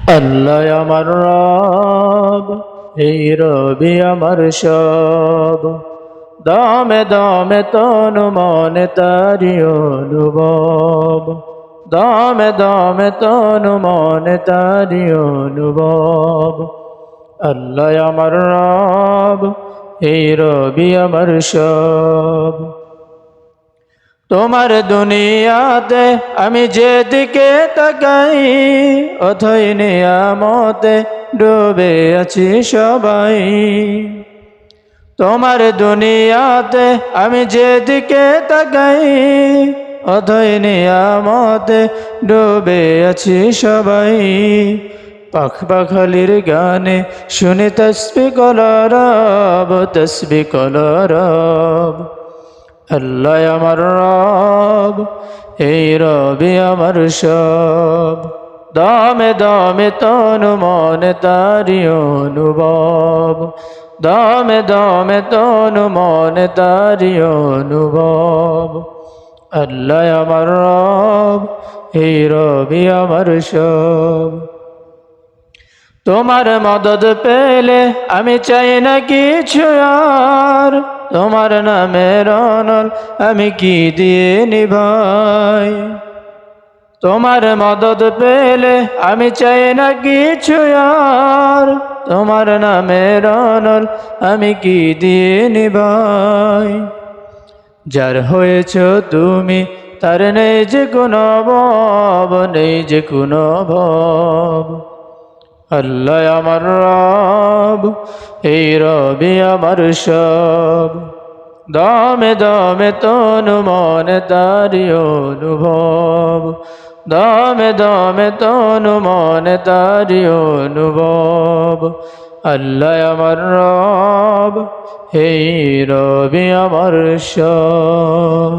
আল্লাহ আমার রব, এই রবি আমার সব। দমে দমে তনু মনে তারি অনুভব, দমে দমে তনু মনে তারি অনুভব। আল্লাহ আমার রব, এই রবি আমার সব। তোমার দুনিয়াতে আমি যেদিকে তাকাই, অথই নিয়ামতে ডুবে আছি সবাই। তোমার দুনিয়াতে আমি যেদিকে তাকাই, অথই নিয়ামতে ডুবে আছি সবাই। পাখ পাখালির গানে শুনে তসবিহ কলরব, তসবিহ কলরব। আল্লাহ আমার রব, এই রবি আমার সব। দমে দমে তনু মনে তারি অনুভব, দমে দমে তনু মনে তারি অনুভব। আল্লাহ আমার রব, এই রবি আমার সব। তোমার মদদ পেলে আমি চাই না কিছু আর, তোমার নামের অনল আমি কি দিয়ে নিভাই। তোমার মদদ পেলে আমি চাই না কিছু আর, তোমার নামের অনল আমি কি দিয়ে নিভাই। যার হয়েছ তুমি তার নেই যে কোনো অভাব, নেই যে কোনো অভাব। আল্লাহ আমার রব, এই রবি আমার সব। দমে দমে তনু মনে তারি অনুভব, দমে দমে তনু মনে তারি অনুভব। আল্লাহ আমার রব, এই রবি আমার সব।